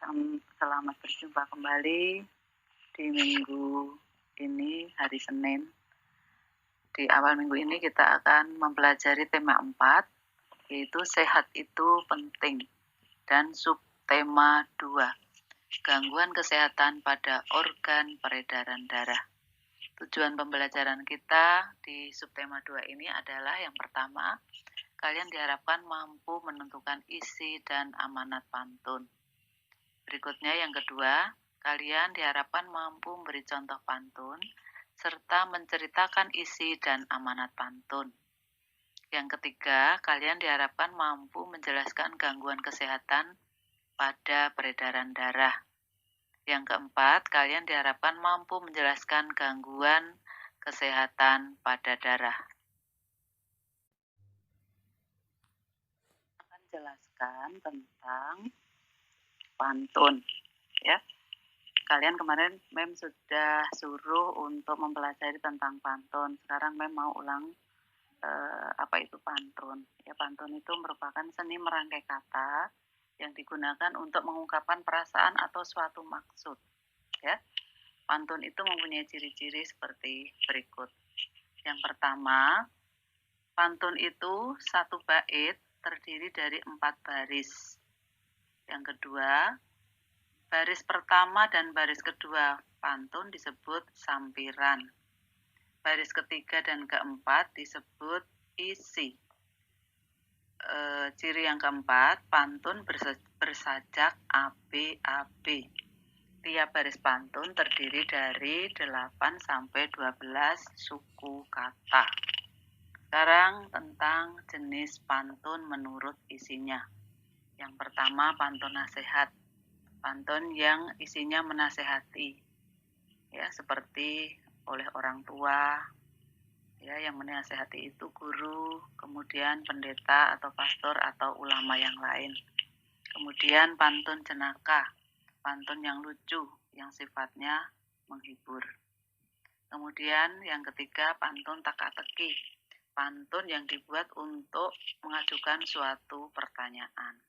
Selamat berjumpa kembali di minggu ini, hari Senin. Di awal minggu ini kita akan mempelajari tema 4, yaitu sehat itu penting, dan subtema 2, gangguan kesehatan pada organ peredaran darah. Tujuan pembelajaran kita di subtema 2 ini adalah yang pertama, kalian diharapkan mampu menentukan isi dan amanat pantun. Berikutnya yang kedua, kalian diharapkan mampu memberi contoh pantun serta menceritakan isi dan amanat pantun. Yang ketiga, kalian diharapkan mampu menjelaskan gangguan kesehatan pada peredaran darah. Yang keempat, kalian diharapkan mampu menjelaskan gangguan kesehatan pada darah. Akan jelaskan tentang pantun, ya. Kalian kemarin Mem sudah suruh untuk mempelajari tentang pantun. Sekarang Mem mau ulang apa itu pantun. Ya, pantun itu merupakan seni merangkai kata yang digunakan untuk mengungkapkan perasaan atau suatu maksud. Ya, pantun itu mempunyai ciri-ciri seperti berikut. Yang pertama, pantun itu satu bait terdiri dari 4 baris. Yang kedua, baris pertama dan baris kedua pantun disebut sampiran. Baris ketiga dan keempat disebut isi. Ciri yang keempat, pantun bersajak AB-AB. Tiap baris pantun terdiri dari 8 sampai 12 suku kata. Sekarang tentang jenis pantun menurut isinya. Yang pertama, pantun nasihat. Pantun yang isinya menasehati, ya, seperti oleh orang tua, ya, yang menasehati itu guru, kemudian pendeta atau pastor atau ulama yang lain. Kemudian pantun jenaka, pantun yang lucu, yang sifatnya menghibur. Kemudian yang ketiga, pantun teka-teki, pantun yang dibuat untuk mengajukan suatu pertanyaan.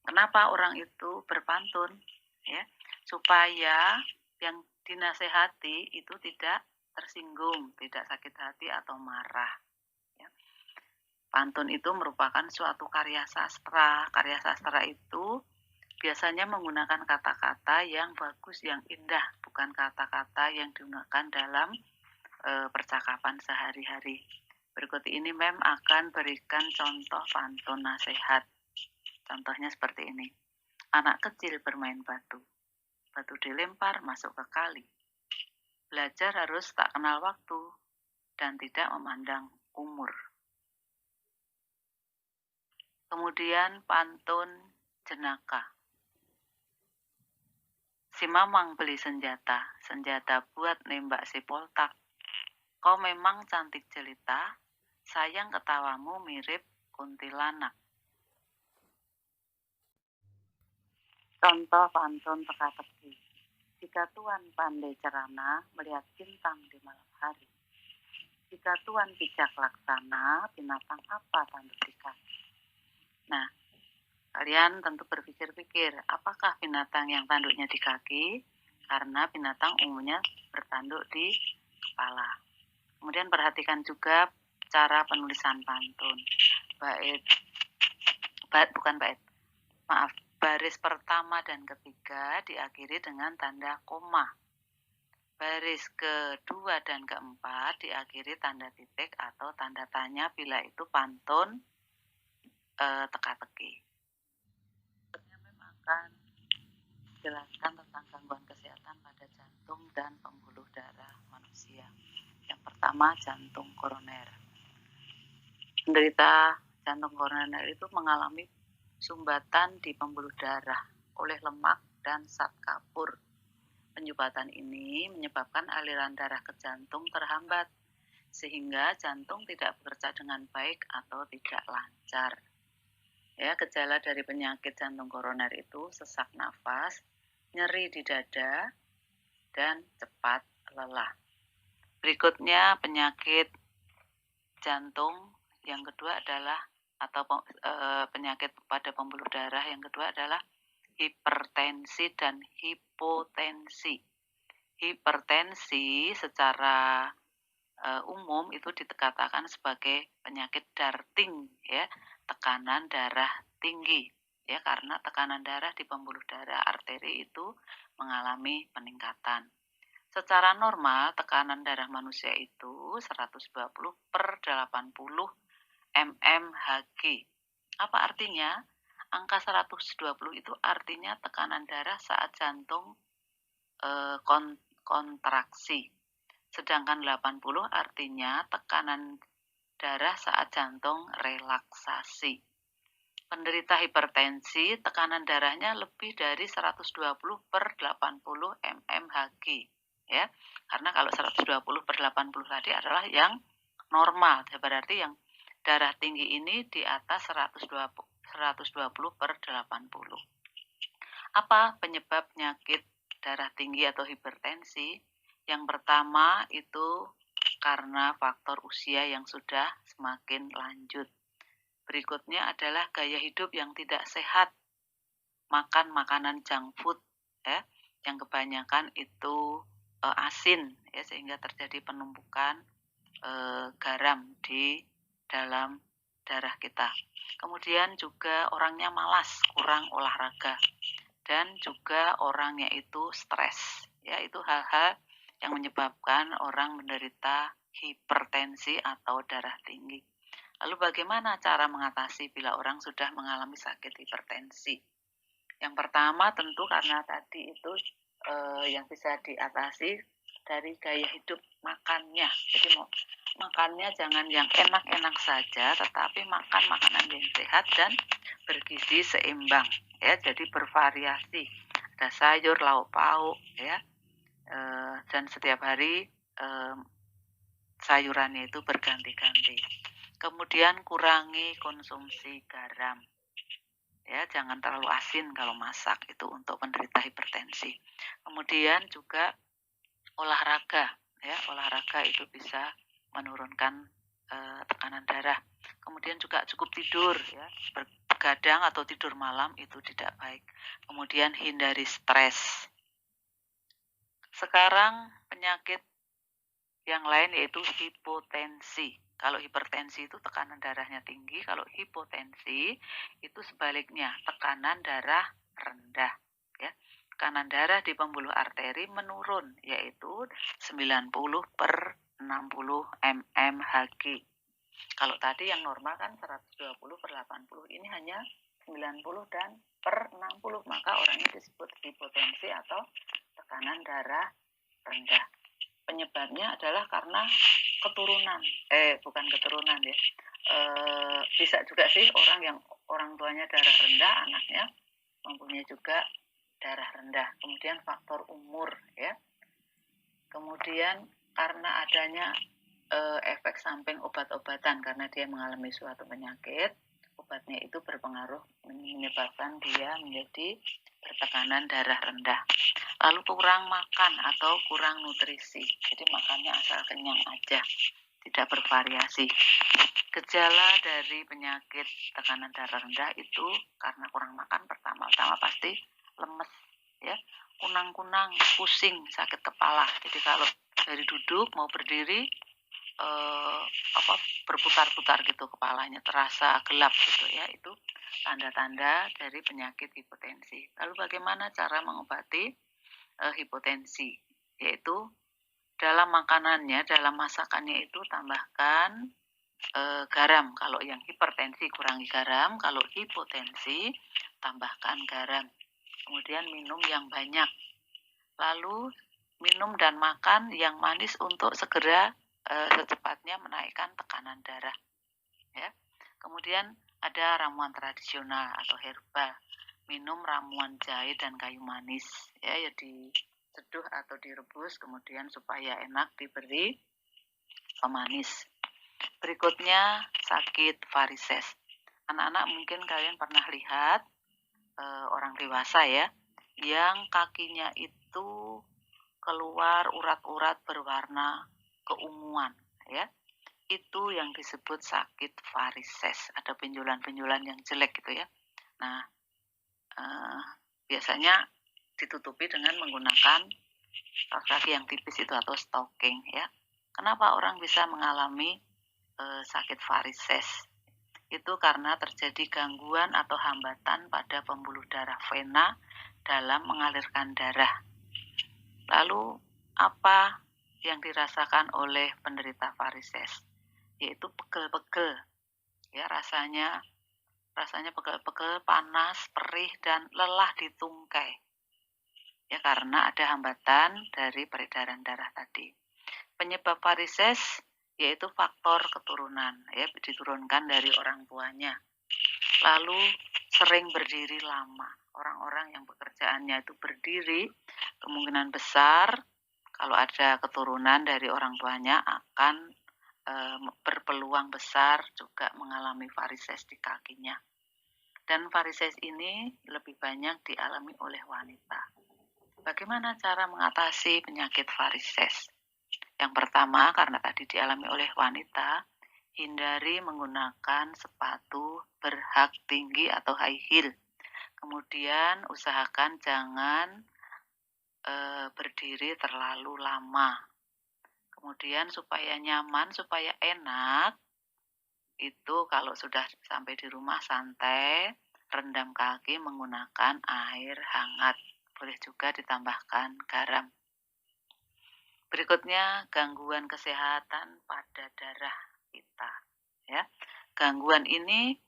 Kenapa orang itu berpantun? Ya, supaya yang dinasehati itu tidak tersinggung, tidak sakit hati atau marah. Ya. Pantun itu merupakan suatu karya sastra. Karya sastra itu biasanya menggunakan kata-kata yang bagus, yang indah, bukan kata-kata yang digunakan dalam percakapan sehari-hari. Berikut ini Mem akan berikan contoh pantun nasihat. Contohnya seperti ini. Anak kecil bermain batu. Batu dilempar masuk ke kali. Belajar harus tak kenal waktu dan tidak memandang umur. Kemudian pantun jenaka. Si Mamang beli senjata, senjata buat nembak si Poltak. Kau memang cantik jelita, sayang ketawamu mirip kuntilanak. Contoh pantun teka-teki. Jika Tuan pandai cerana melihat bintang di malam hari. Jika Tuan bijak laksana, binatang apa tanduk di kaki? Nah, kalian tentu berpikir-pikir, apakah binatang yang tanduknya di kaki? Karena binatang umumnya bertanduk di kepala. Kemudian perhatikan juga cara penulisan pantun. Baris pertama dan ketiga diakhiri dengan tanda koma. Baris kedua dan keempat diakhiri tanda titik atau tanda tanya bila itu pantun teka-teki. Memang akan jelaskan tentang gangguan kesehatan pada jantung dan pembuluh darah manusia. Yang pertama, jantung koroner. Penderita jantung koroner itu mengalami sumbatan di pembuluh darah oleh lemak dan zat kapur. Penyumbatan ini menyebabkan aliran darah ke jantung terhambat, sehingga jantung tidak bekerja dengan baik atau tidak lancar. Ya, gejala dari penyakit jantung koroner itu sesak nafas, nyeri di dada, dan cepat lelah. Berikutnya penyakit jantung yang kedua adalah penyakit pada pembuluh darah yang kedua adalah hipertensi dan hipotensi. Hipertensi secara umum itu dikatakan sebagai penyakit darting, ya, tekanan darah tinggi, ya, karena tekanan darah di pembuluh darah arteri itu mengalami peningkatan. Secara normal tekanan darah manusia itu 120/80 mmHg. Apa artinya? Angka 120 itu artinya tekanan darah saat jantung kontraksi. Sedangkan 80 artinya tekanan darah saat jantung relaksasi. Penderita hipertensi, tekanan darahnya lebih dari 120/80 mmHg. Ya, karena kalau 120/80 tadi adalah yang normal, berarti yang darah tinggi ini di atas 120/80. Apa penyebab penyakit darah tinggi atau hipertensi? Yang pertama itu karena faktor usia yang sudah semakin lanjut. Berikutnya adalah gaya hidup yang tidak sehat, makan makanan junk food, ya, yang kebanyakan itu asin, ya, sehingga terjadi penumpukan garam di dalam darah kita. Kemudian juga orangnya malas, kurang olahraga, dan juga orangnya itu stres. Ya, itu hal-hal yang menyebabkan orang menderita hipertensi atau darah tinggi. Lalu bagaimana cara mengatasi bila orang sudah mengalami sakit hipertensi? Yang pertama tentu karena tadi itu yang bisa diatasi dari gaya hidup makannya. Jadi makannya jangan yang enak-enak saja, tetapi makan makanan yang sehat dan bergizi seimbang. Ya, jadi bervariasi. Ada sayur, lauk pauk, ya, dan setiap hari sayurannya itu berganti-ganti. Kemudian kurangi konsumsi garam. Ya, jangan terlalu asin kalau masak, itu untuk penderita hipertensi. Kemudian juga olahraga, ya, olahraga itu bisa menurunkan tekanan darah. Kemudian juga cukup tidur, ya, begadang atau tidur malam itu tidak baik. Kemudian hindari stres. Sekarang penyakit yang lain yaitu hipotensi. Kalau hipertensi itu tekanan darahnya tinggi, kalau hipotensi itu sebaliknya, tekanan darah rendah. Ya. Tekanan darah di pembuluh arteri menurun, yaitu 90/60 mmHg. Kalau tadi yang normal kan 120/80, ini hanya 90 dan per 60, maka orangnya disebut hipotensi atau tekanan darah rendah. Penyebabnya adalah karena keturunan, bukan keturunan ya, bisa juga sih orang tuanya darah rendah, anaknya mempunyai juga darah rendah. Kemudian faktor umur, ya. Kemudian karena adanya efek samping obat-obatan, karena dia mengalami suatu penyakit, obatnya itu berpengaruh menyebabkan dia menjadi bertekanan darah rendah. Lalu kurang makan atau kurang nutrisi, jadi makannya asal kenyang aja, tidak bervariasi. Gejala dari penyakit tekanan darah rendah itu karena kurang makan, pertama-tama pasti lemes, ya, kunang-kunang, pusing, sakit kepala. Jadi kalau dari duduk mau berdiri berputar-putar gitu kepalanya, terasa gelap gitu, ya, itu tanda-tanda dari penyakit hipotensi. Lalu bagaimana cara mengobati hipotensi? Yaitu dalam makanannya, dalam masakannya itu tambahkan garam. Kalau yang hipertensi kurangi garam, kalau hipotensi tambahkan garam. Kemudian minum yang banyak. Lalu minum dan makan yang manis untuk segera secepatnya menaikkan tekanan darah. Ya. Kemudian ada ramuan tradisional atau herbal. Minum ramuan jahe dan kayu manis, ya diseduh atau direbus, kemudian supaya enak diberi pemanis. Berikutnya sakit varises. Anak-anak mungkin kalian pernah lihat orang dewasa, ya, yang kakinya itu keluar urat-urat berwarna keunguan, ya. Itu yang disebut sakit varises. Ada benjolan-benjolan yang jelek gitu, ya. Nah, biasanya ditutupi dengan menggunakan kaos kaki yang tipis itu atau stocking ya. Kenapa orang bisa mengalami sakit varises? Itu karena terjadi gangguan atau hambatan pada pembuluh darah vena dalam mengalirkan darah. Lalu apa yang dirasakan oleh penderita varises? Yaitu pegel-pegel. Ya, rasanya pegel-pegel, panas, perih, dan lelah di tungkai. Ya, karena ada hambatan dari peredaran darah tadi. Penyebab varises yaitu faktor keturunan, ya, diturunkan dari orang tuanya. Lalu sering berdiri lama. Orang-orang yang pekerjaannya itu berdiri, kemungkinan besar kalau ada keturunan dari orang tuanya akan berpeluang besar juga mengalami varises di kakinya. Dan varises ini lebih banyak dialami oleh wanita. Bagaimana cara mengatasi penyakit varises? Yang pertama, karena tadi dialami oleh wanita, hindari menggunakan sepatu berhak tinggi atau high heel. Kemudian usahakan jangan berdiri terlalu lama. Kemudian supaya nyaman, supaya enak, itu kalau sudah sampai di rumah santai, rendam kaki menggunakan air hangat. Boleh juga ditambahkan garam. Berikutnya, gangguan kesehatan pada darah kita. Ya, gangguan ini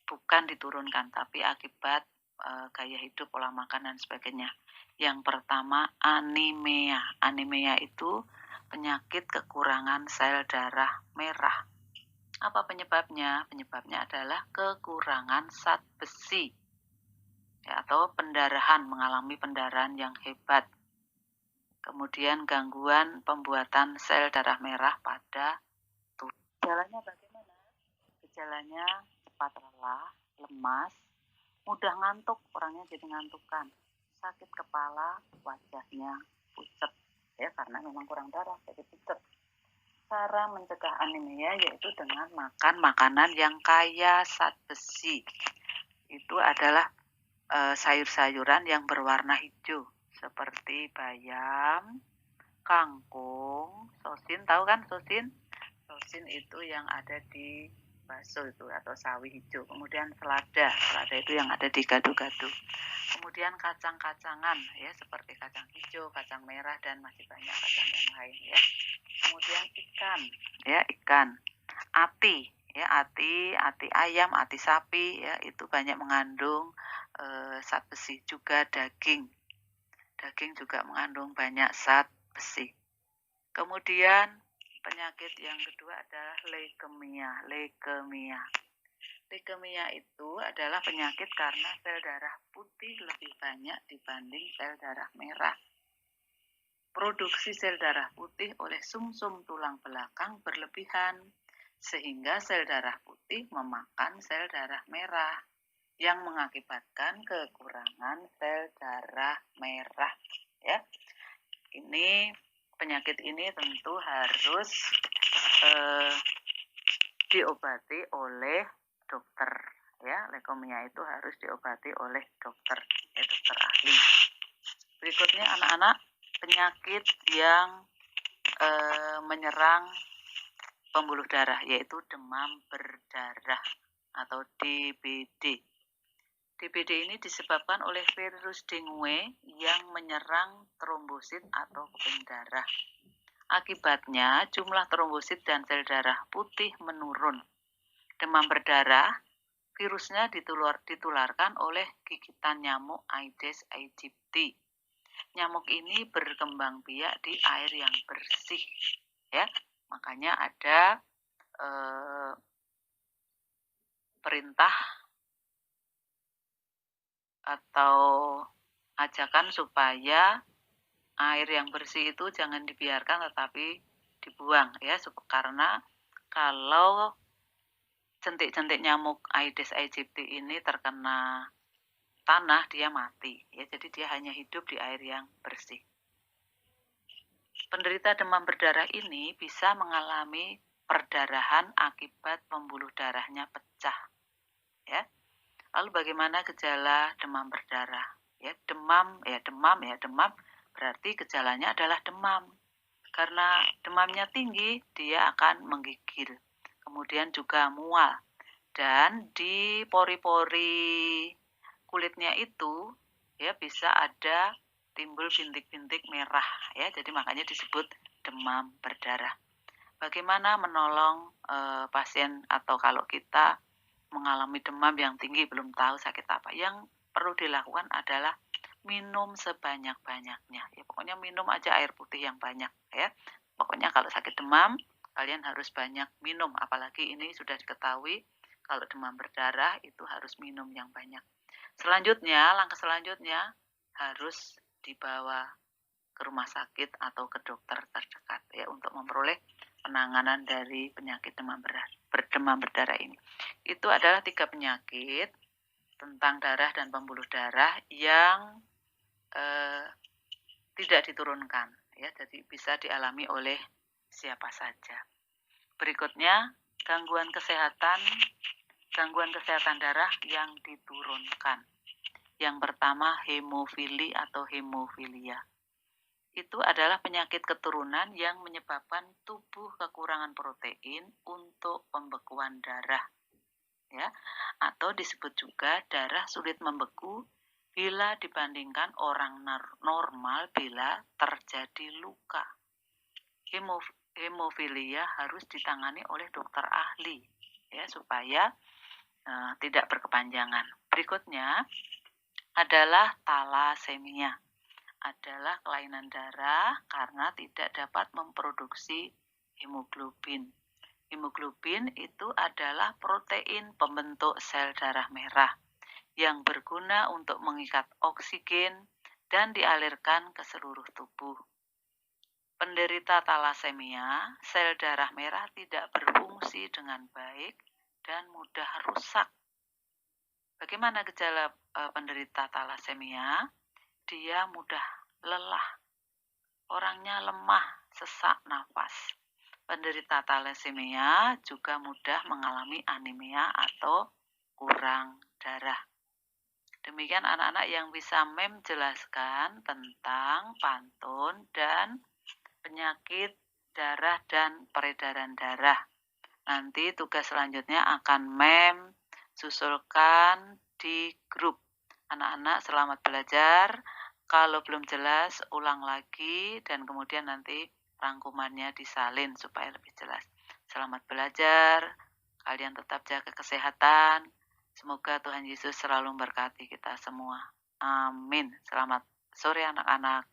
bukan diturunkan, tapi akibat gaya hidup, pola makan, dan sebagainya. Yang pertama, anemia. Anemia itu penyakit kekurangan sel darah merah. Apa penyebabnya? Penyebabnya adalah kekurangan zat besi, ya, atau pendarahan, mengalami pendarahan yang hebat. Kemudian gangguan pembuatan sel darah merah pada tubuh. Gejalanya bagaimana? Gejalanya cepat lelah, lemas, mudah ngantuk, orangnya jadi ngantukan, sakit kepala, wajahnya pucat, ya karena memang kurang darah jadi pucat. Cara mencegah anemia yaitu dengan makan makanan yang kaya zat besi. Itu adalah sayur-sayuran yang berwarna hijau seperti bayam, kangkung, sosin, tahu kan sosin? Sosin itu yang ada di bakso itu atau sawi hijau. Kemudian selada itu yang ada di gado-gado. Kemudian kacang-kacangan ya seperti kacang hijau, kacang merah, dan masih banyak kacang yang lain ya. Kemudian ikan ya, ati ya, ati ayam, ati sapi ya, itu banyak mengandung zat besi. Juga daging juga mengandung banyak zat besi. Kemudian penyakit yang kedua adalah leukemia. Leukemia itu adalah penyakit karena sel darah putih lebih banyak dibanding sel darah merah. Produksi sel darah putih oleh sumsum tulang belakang berlebihan, sehingga sel darah putih memakan sel darah merah, yang mengakibatkan kekurangan sel darah merah. Ya, penyakit ini tentu harus diobati oleh dokter. Ya, leukemia itu harus diobati oleh dokter, dokter ahli. Berikutnya anak-anak, penyakit yang menyerang pembuluh darah yaitu demam berdarah atau DBD. DBD ini disebabkan oleh virus dengue yang menyerang trombosit atau kuping darah. Akibatnya jumlah trombosit dan sel darah putih menurun. Demam berdarah, virusnya ditularkan oleh gigitan nyamuk Aedes aegypti. Nyamuk ini berkembang biak di air yang bersih, ya. Makanya ada perintah atau ajakan supaya air yang bersih itu jangan dibiarkan tetapi dibuang, ya, karena kalau jentik-jentik nyamuk Aedes aegypti ini terkena tanah, dia mati, ya. Jadi dia hanya hidup di air yang bersih. Penderita demam berdarah ini bisa mengalami perdarahan akibat pembuluh darahnya pecah, ya. Lalu bagaimana gejala demam berdarah? Ya, demam berarti gejalanya adalah demam. Karena demamnya tinggi, dia akan menggigil. Kemudian juga mual. Dan di pori-pori kulitnya itu ya bisa ada timbul bintik-bintik merah ya. Jadi makanya disebut demam berdarah. Bagaimana menolong pasien atau kalau kita mengalami demam yang tinggi belum tahu sakit apa? Yang perlu dilakukan adalah minum sebanyak-banyaknya. Ya, pokoknya minum aja air putih yang banyak ya. Pokoknya kalau sakit demam kalian harus banyak minum, apalagi ini sudah diketahui kalau demam berdarah itu harus minum yang banyak. Selanjutnya, langkah selanjutnya harus dibawa ke rumah sakit atau ke dokter terdekat ya untuk memperoleh penanganan dari penyakit demam berdarah ini. Itu adalah 3 penyakit tentang darah dan pembuluh darah yang tidak diturunkan ya, jadi bisa dialami oleh siapa saja. Berikutnya, gangguan kesehatan darah yang diturunkan. Yang pertama, hemofili atau hemofilia. Itu adalah penyakit keturunan yang menyebabkan tubuh kekurangan protein untuk pembekuan darah. Ya, atau disebut juga darah sulit membeku bila dibandingkan orang normal bila terjadi luka. Hemofilia harus ditangani oleh dokter ahli ya supaya tidak berkepanjangan. Berikutnya adalah talasemia. Adalah kelainan darah karena tidak dapat memproduksi hemoglobin. Hemoglobin itu adalah protein pembentuk sel darah merah yang berguna untuk mengikat oksigen dan dialirkan ke seluruh tubuh. Penderita talasemia, sel darah merah tidak berfungsi dengan baik dan mudah rusak. Bagaimana gejala penderita talasemia? Dia mudah lelah, orangnya lemah, sesak nafas. Penderita talasemia juga mudah mengalami anemia atau kurang darah. Demikian anak-anak yang bisa Mem jelaskan tentang pantun dan penyakit darah dan peredaran darah. Nanti tugas selanjutnya akan Mem susulkan di grup. Anak-anak selamat belajar. Kalau belum jelas, ulang lagi dan kemudian nanti rangkumannya disalin supaya lebih jelas. Selamat belajar, kalian tetap jaga kesehatan. Semoga Tuhan Yesus selalu memberkati kita semua. Amin. Selamat sore anak-anak.